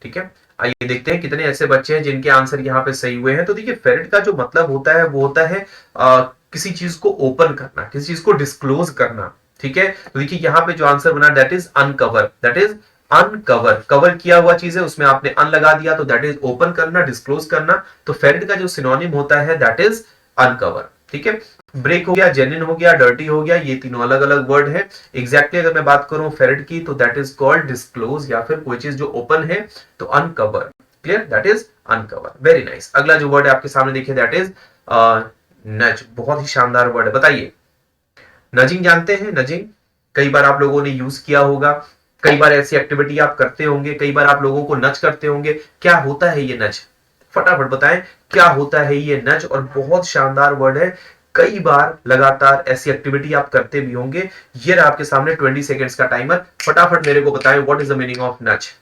ठीक है। आइए देखते हैं कितने ऐसे बच्चे हैं जिनके आंसर यहाँ पे सही हुए हैं। तो देखिए फेरेट का जो मतलब होता है वो होता है किसी चीज को ओपन करना, किसी चीज को डिस्क्लोज करना, ठीक है। तो देखिए यहाँ पे जो आंसर बना that is uncover, that is uncover, cover किया हुआ चीज है उसमें आपने अन लगा दिया, तो दैट इज ओपन करना, डिस्क्लोज करना। तो फेरेट का जो सिनोनिम होता है दैट इज अनकवर। ठीक है। ब्रेक हो गया, जेन्युइन हो गया, डर्टी हो गया, ये तीनों अलग अलग वर्ड है। एग्जैक्टली अगर मैं बात करूं फेरिड की तो दैट इज कॉल्ड डिस्क्लोज, या फिर कोई चीज जो ओपन है तो uncover. Clear, that is uncover. Very nice. अगला जो वर्ड है आपके सामने देखिए दैट इज नज। बहुत ही शानदार वर्ड है। बताइए नजिंग जानते हैं? नजिंग कई बार आप लोगों ने यूज किया होगा, कई बार ऐसी एक्टिविटी आप करते होंगे, कई बार आप लोगों को नच करते होंगे। क्या होता है ये नच? फटाफट बताएं क्या होता है ये नच। और बहुत शानदार वर्ड है, कई बार लगातार ऐसी एक्टिविटी आप करते भी होंगे। ये रहा आपके सामने 20 सेकेंड्स का टाइमर। फटाफट मेरे को बताएं what is the meaning of nudge.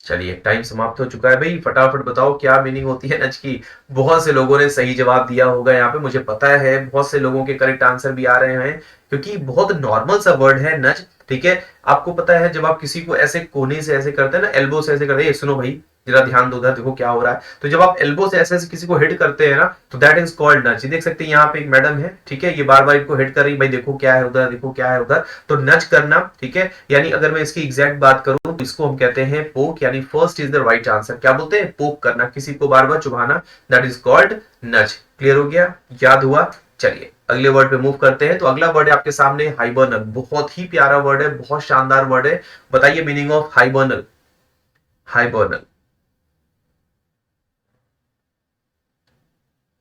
चलिए टाइम समाप्त हो चुका है भाई, फटाफट बताओ क्या मीनिंग होती है नच की। बहुत से लोगों ने सही जवाब दिया होगा यहाँ पे, मुझे पता है बहुत से लोगों के करेक्ट आंसर भी आ रहे हैं, क्योंकि बहुत नॉर्मल सा वर्ड है नच। ठीक है, आपको पता है जब आप किसी को ऐसे कोने से ऐसे करते हैं ना, एल्बो से ऐसे करते हैं, सुनो भाई जरा ध्यान दो उधर, देखो क्या हो रहा है। तो जब आप एल्बो से ऐसे ऐसे किसी को हिट करते हैं ना, तो दैट इज कॉल्ड नच। देख सकते हैं यहाँ पे एक मैडम है, ठीक है, ये बार बार इनको हिट कर रही, भाई देखो क्या है उधर, देखो क्या है उधर। तो नच करना, ठीक है, यानी अगर मैं इसकी एग्जैक्ट बात करूं तो इसको हम कहते हैं पोक, यानी first is the right answer. क्या बोलते हैं? पोक करना, किसी को बार बार चुभाना, that is called nudge. Clear हो गया? याद हुआ? चलिए अगले वर्ड पे मूव करते हैं। तो अगला वर्ड है आपके सामने हाइबरनल। बहुत ही प्यारा वर्ड है, बहुत शानदार वर्ड है। बताइए मीनिंग ऑफ हाइबरनल। हाइबरनल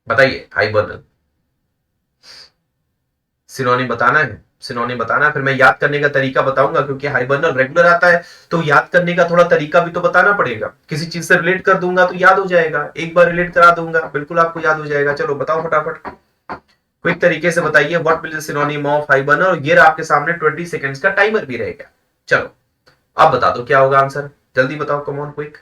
बताइए, हाइबरनल सिनोनिम बताना है। सिनोनिम बताना है, फिर मैं याद करने का तरीका बताऊंगा, क्योंकि हाइबरनल रेगुलर आता है तो याद करने का थोड़ा तरीका भी तो बताना पड़ेगा। किसी चीज से रिलेट कर दूंगा तो याद हो जाएगा, एक बार रिलेट करा दूंगा बिल्कुल आपको याद हो जाएगा। चलो बताओ फटाफट, क्विक तरीके से बताइए व्हाट विल सिनोनिम ऑफ हाइबरनल। और ये आपके सामने 20 सेकंड्स का टाइमर भी रहेगा। चलो अब बता दो क्या होगा आंसर, जल्दी बताओ, कम ऑन क्विक।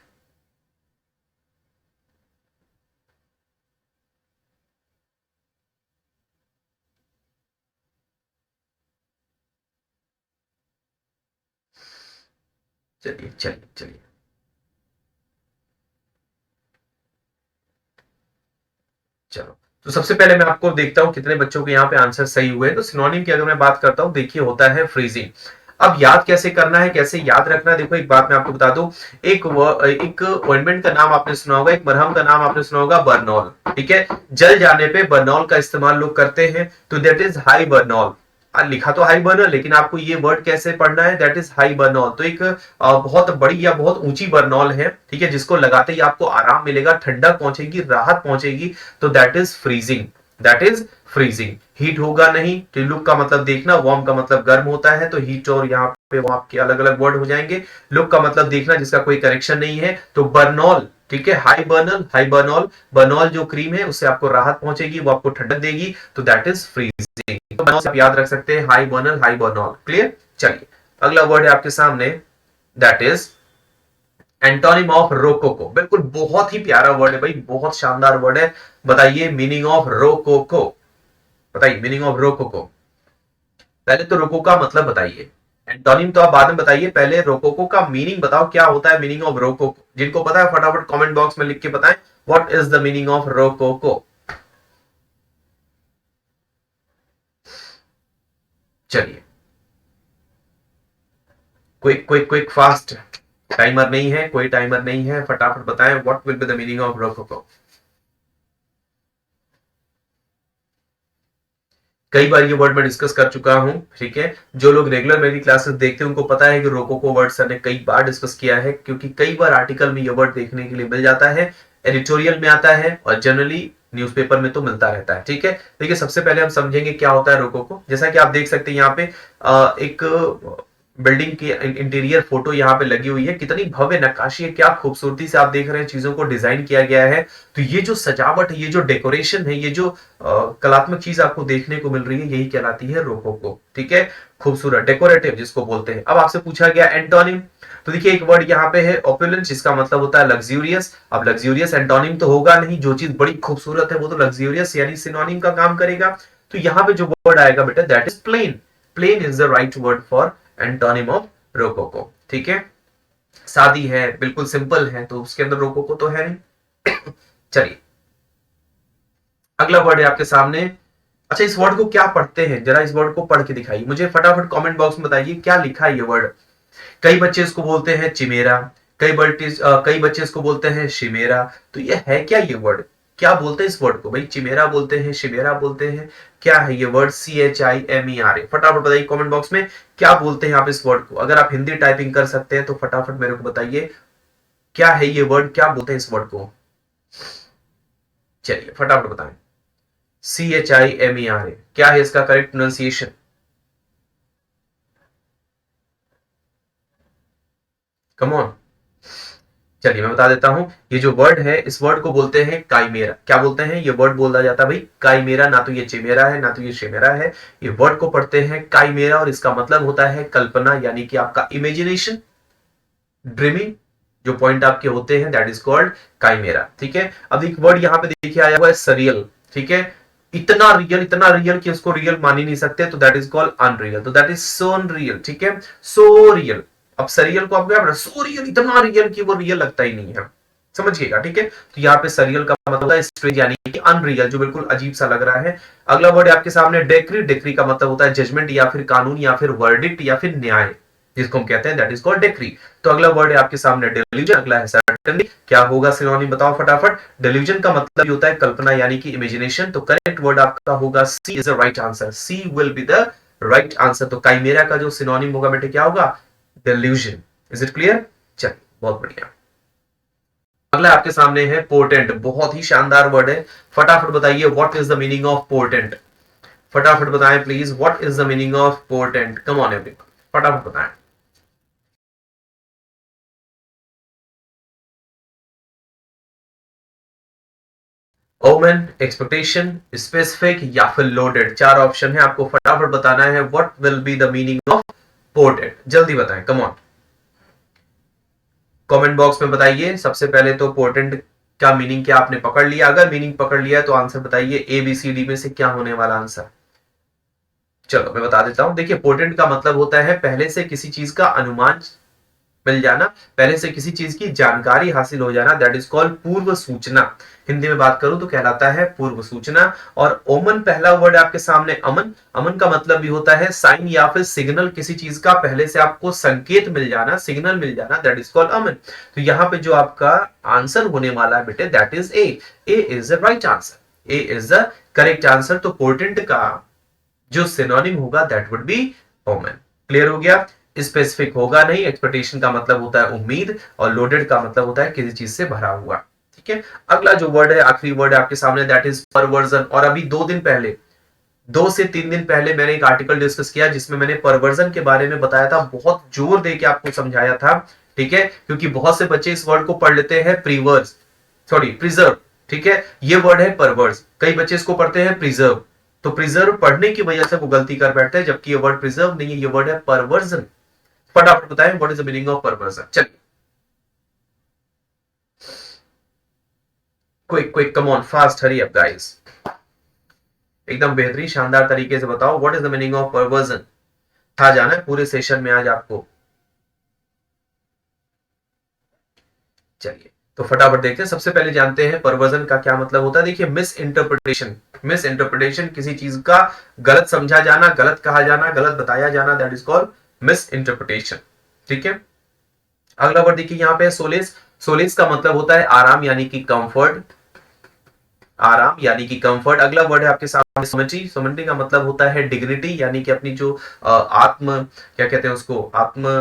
चलिए चलिए चलिए, चलो तो सबसे पहले मैं आपको देखता हूं कितने बच्चों के यहाँ पे आंसर सही हुए। तो सिनोनिम की अगर मैं बात करता हूं, देखिए होता है फ्रीजिंग। अब याद कैसे करना है, कैसे याद रखना है, देखो एक बात मैं आपको बता दूं। एक ऑइंटमेंट का नाम आपने सुना होगा, एक मरहम का नाम आपने सुना होगा, बर्नॉल। ठीक है, जल जाने पे बर्नॉल का इस्तेमाल लोग करते हैं, तो दैट इज हाई बर्नॉल। लिखा तो हाई बर्नर, लेकिन आपको ये वर्ड कैसे पढ़ना है, दैट इज हाई बर्नॉल। तो एक बहुत बड़ी या बहुत ऊंची बर्नॉल है, ठीक है, जिसको लगाते ही आपको आराम मिलेगा, ठंडक पहुंचेगी, राहत पहुंचेगी, तो that is freezing. That is freezing. Heat होगा नहीं, लुक का मतलब देखना, वार्म का मतलब गर्म होता है, तो हीट और यहाँ पे वो आपके अलग अलग वर्ड हो जाएंगे। लुक का मतलब देखना जिसका कोई करेक्शन नहीं है, तो बर्नॉल। ठीक है, high Burnol, high Burnol. Burnol जो क्रीम है उससे आपको राहत पहुंचेगी, वो आपको ठंडक देगी, तो दैट इज फ्रीजिंग। तो आप याद रख सकते हैं high Burnol, high Burnol. Clear? चलिए अगला वर्ड है आपके सामने, that is antonym of rococo. बिल्कुल बहुत ही प्यारा वर्ड है भाई, बहुत शानदार वर्ड है। बताइए मीनिंग ऑफ रोकोको। बताइए मीनिंग ऑफ रोकोको। पहले तो रोको का मतलब बताइए, एंटोनिम तो आप बाद में बताइए, पहले रोकोको का मीनिंग बताओ, क्या होता है मीनिंग ऑफ रोकोको। जिनको पता है फटाफट कमेंट बॉक्स में लिख के बताएं what is the meaning of rococo. चलिए quick quick quick fast, timer नहीं है, कोई टाइमर नहीं है, फटाफट बताएं what will be the meaning of rococo. कई बार ये वर्ड मैं डिस्कस कर चुका हूं, ठीक है, जो लोग रेगुलर मेरी क्लासेस देखते हैं उनको पता है कि रोकोको वर्ड सर ने कई बार डिस्कस किया है, क्योंकि कई बार आर्टिकल में ये वर्ड देखने के लिए मिल जाता है, एडिटोरियल में आता है, और जनरली न्यूज़पेपर में तो मिलता रहता है। ठीक है, देखिए सबसे पहले हम समझेंगे क्या होता है रोकोको। जैसा कि आप देख सकते हैं यहाँ पे एक बिल्डिंग की इंटीरियर फोटो यहाँ पे लगी हुई है, कितनी भव्य नक्काशी है, क्या खूबसूरती से आप देख रहे हैं चीजों को डिजाइन किया गया है। तो ये जो सजावट है, ये जो डेकोरेशन है, ये जो कलात्मक चीज आपको देखने को मिल रही है, यही कहलाती है रोकोको। ठीक है, खूबसूरत, डेकोरेटिव जिसको बोलते हैं। अब आपसे पूछा गया एंटोनिम, तो देखिए एक वर्ड यहाँ पे है ऑपुलेंस, जिसका मतलब होता है लग्जूरियस। अब लग्जूरियस एंटोनिम तो होगा नहीं, जो चीज बड़ी खूबसूरत है वो तो लग्जूरियस यानी सिनोनिम का काम करेगा। तो यहाँ पे जो वर्ड आएगा बेटा that is plain. Plain is the right word for antonym of rococo. ठीक है, सादी है, बिल्कुल सिंपल है, तो उसके अंदर रोकोको तो है नहीं। चलिए अगला वर्ड है आपके सामने। अच्छा, इस वर्ड को क्या पढ़ते हैं, जरा इस वर्ड को पढ़ के दिखाइए मुझे फटाफट कमेंट बॉक्स में बताइए क्या लिखा है ये वर्ड। कई बच्चे इसको बोलते हैं चिमेरा, कई बच्चे इसको बोलते हैं शिमेरा। तो ये है क्या ये वर्ड, क्या बोलते हैं इस वर्ड को भाई, चिमेरा बोलते हैं, शिमेरा बोलते हैं, क्या है ये वर्ड, CHIMERA। फटाफट बताइए कमेंट बॉक्स में क्या बोलते हैं आप इस वर्ड को। अगर आप हिंदी टाइपिंग कर सकते हैं तो फटाफट मेरे को बताइए क्या है ये वर्ड, क्या बोलते हैं इस वर्ड को। चलिए फटाफट बताएं। CHIMERA क्या है इसका करेक्ट प्रोनाउंसिएशन। कम ऑन, चलिए मैं बता देता हूं। ये जो वर्ड है इस वर्ड को बोलते हैं काइमेरा। क्या बोलते हैं, ये वर्ड बोला जाता है भाई काइमेरा, ना तो ये चिमेरा है ना तो ये शिमेरा है। ये वर्ड को पढ़ते हैं काइमेरा और इसका मतलब होता है कल्पना, यानी कि आपका इमेजिनेशन, ड्रीमिंग, जो पॉइंट आपके होते हैं दैट इज कॉल्ड काइमेरा। ठीक है, अब एक वर्ड यहाँ पे देखिए आया हुआ है सरियल। ठीक है, इतना रियल कि उसको रियल मान ही नहीं सकते, तो दैट इज कॉल्ड अनरियल, तो दैट इज सो अनरियल। ठीक है, सो रियल। अब सरियल को आप क्या, सो रियल, इतना रियल कि वो रियल लगता ही नहीं है, समझिएगा। ठीक है, तो यहाँ पे सरियल का मतलब होता है स्ट्रेंज, यानी कि अनरियल, जो बिल्कुल अजीब सा लग रहा है। अगला वर्ड आपके सामने डेक्री। डेक्री का मतलब होता है जजमेंट या फिर कानून या फिर वर्डिक्ट या फिर न्याय, जिसको हम कहते हैं दैट इज कॉल्ड डेक्री। तो अगला वर्ड है आपके सामने डेल्यूजन। अगला है सर्टेनली। क्या होगा सिनोनिम बताओ फटाफट। डेल्यूजन का मतलब होता है कल्पना यानी कि इमेजिनेशन। तो करेक्ट वर्ड आपका होगा C is the right answer, C will be the right answer. तो काइमेरा का जो सिनोनिम होगा बेटे क्या होगा, डेल्यूजन। Is it clear. चलिए बहुत बढ़िया। अगला आपके सामने है पोर्टेंट। बहुत ही शानदार वर्ड है, फटाफट बताइए what is the meaning of portent. फटाफट बताएं please, what is the meaning of portent. Come on everyone, फटाफट बताएं। ओमेन, एक्सपेक्टेशन, स्पेसिफिक या फिर लोडेड, चार ऑप्शन है, आपको फटाफट बताना है what will be the meaning of portent. जल्दी बताएं, कम ऑन, कमेंट बॉक्स में बताइए। सबसे पहले तो पोर्टेंट का मीनिंग क्या आपने पकड़ लिया, अगर मीनिंग पकड़ लिया तो आंसर बताइए ABCD में से क्या होने वाला आंसर। चलो मैं बता देता हूं। देखिए पोर्टेंट का मतलब होता है पहले से किसी चीज का अनुमान मिल जाना, पहले से किसी चीज की जानकारी हासिल हो जाना, दैट इज कॉल्ड पूर्व सूचना। हिंदी में बात करूं तो कहलाता है पूर्व सूचना। और ओमन पहला वर्ड आपके सामने, अमन। अमन का मतलब भी होता है साइन या फिर सिग्नल, किसी चीज का पहले से आपको संकेत मिल जाना, सिग्नल मिल जाना, दैट इज कॉल्ड अमन। तो यहाँ पे जो आपका आंसर होने वाला है बेटे that is a. A is the right answer, A is the correct answer. तो पोर्टेंट का जो सिनोनिम होगा दैट वुड बी ओमन। क्लियर हो गया। स्पेसिफिक होगा नहीं, एक्सपेक्टेशन का मतलब होता है उम्मीद, और लोडेड का मतलब होता है किसी चीज से भरा हुआ। ठीक है, अगला जो वर्ड है, आखिरी वर्ड है आपके सामने दैट इज परवर्जन। और अभी 2 दिन पहले, 2 से 3 दिन पहले मैंने एक आर्टिकल डिस्कस किया जिसमें मैंने परवर्जन के बारे में बताया था, बहुत जोर दे के आपको समझाया था। ठीक है, क्योंकि बहुत से बच्चे इस वर्ड को पढ़ लेते हैं प्रीवर्स, सॉरी प्रिजर्व। ठीक है, ये वर्ड है परवर्स, कई बच्चे इसको पढ़ते हैं प्रिजर्व। तो प्रिजर्व पढ़ने की वजह से वो गलती कर बैठते हैं, जबकि ये वर्ड प्रिजर्व नहीं है, ये वर्ड है परवर्जन। फटाफट बताएं what is the meaning of perversion. चलिए quick quick, come on, fast, hurry up guys, एकदम बेहतरीन शानदार तरीके से बताओ what is the meaning of perversion. था जाना है पूरे सेशन में आज आपको। चलिए तो फटाफट देखते हैं। सबसे पहले जानते हैं परवर्जन का क्या मतलब होता है। देखिए मिस इंटरप्रिटेशन, मिस इंटरप्रिटेशन, किसी चीज का गलत समझा जाना, गलत कहा जाना, गलत बताया जाना, that is called miss interpretation. ठीक है, अगला वर्ड देखिए यहाँ पे सोलेस। सोलेस का मतलब होता है आराम यानी कि कंफर्ट, आराम यानी कि कंफर्ट। अगला वर्ड है आपके सामने सोमेंटी। सोमेंटी का मतलब होता है डिग्निटी, यानी कि अपनी जो आत्म, क्या कहते हैं उसको, आत्म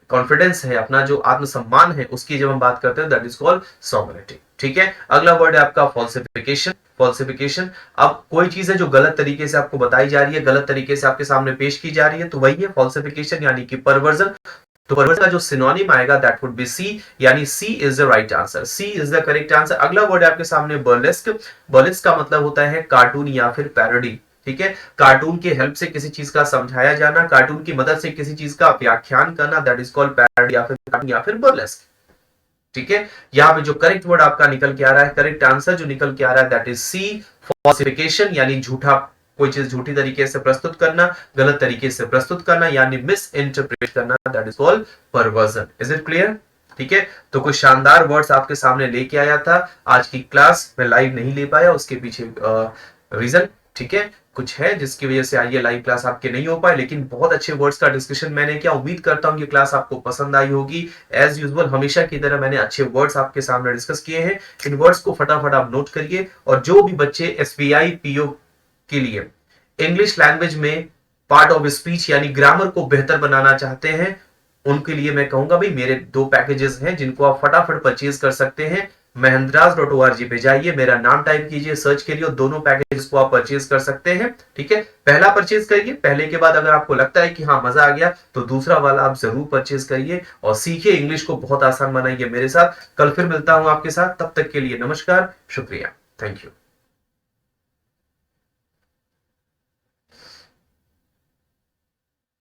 कॉन्फिडेंस है, अपना जो आत्मसम्मान है, उसकी जब हम बात करते हैं दैट इज कॉल्ड सोमेनिटी। ठीक है, अगला वर्ड है आपका फॉल्सिफिकेशन। फॉल्सिफिकेशन, अब कोई चीज है जो गलत तरीके से आपको बताई जा रही है, गलत तरीके से आपके सामने पेश की जा रही है, तो वही है फॉल्सिफिकेशन यानी कि परवर्जन। तो परवर्जन का जो सिनोनिम आएगा दैट वुड बी सी, यानी C is the right answer, C is the correct answer. अगला वर्ड है आपके सामने बर्लेस्क। बर्लेस्क का मतलब होता है कार्टून या फिर पैरोडी। ठीक है, कार्टून के हेल्प से किसी चीज का समझाया जाना, कार्टून की मदद से किसी चीज का व्याख्यान करना, दैट इज कॉल्ड पैरोडी या फिर कार्टून या फिर बर्लेस्क। ठीक है, यहाँ पे जो करेक्ट वर्ड आपका निकल के आ रहा है, करेक्ट आंसर जो निकल के आ रहा है दैट इज सी, फॉल्सिफिकेशन, यानी झूठा, कोई चीज झूठी तरीके से प्रस्तुत करना, गलत तरीके से प्रस्तुत करना, यानी मिस इंटरप्रेट करना, that is called perversion. Is it clear. ठीक है। तो कुछ शानदार वर्ड्स आपके सामने लेके आया था। आज की क्लास में लाइव नहीं ले पाया, उसके पीछे रीजन, ठीक है, कुछ है जिसकी वजह से आज ये लाइव क्लास आपके नहीं हो पाए, लेकिन बहुत अच्छे वर्ड्स का डिस्कशन मैंने किया। उम्मीद करता हूं कि क्लास आपको पसंद आई होगी। एज यूजुअल हमेशा की तरह मैंने अच्छे वर्ड्स आपके सामने डिस्कस किए हैं। इन वर्ड्स को फटाफट आप नोट करिए, और जो भी बच्चे एसबीआई पीओ के लिए इंग्लिश लैंग्वेज में पार्ट ऑफ स्पीच यानी ग्रामर को बेहतर बनाना चाहते हैं, उनके लिए मैं कहूंगा भाई मेरे 2 पैकेजेस हैं जिनको आप फटाफट परचेज कर सकते हैं। mahendras.org पे जाइए, मेरा नाम टाइप कीजिए सर्च के लिए, और दोनों पैकेजेस को आप परचेज कर सकते हैं, ठीक है। पहला परचेज करिए, पहले के बाद अगर आपको लगता है कि हाँ मजा आ गया तो दूसरा वाला आप जरूर परचेज करिए और सीखिए, इंग्लिश को बहुत आसान बनाइए मेरे साथ। कल फिर मिलता हूं आपके साथ, तब तक के लिए नमस्कार, शुक्रिया, थैंक यू।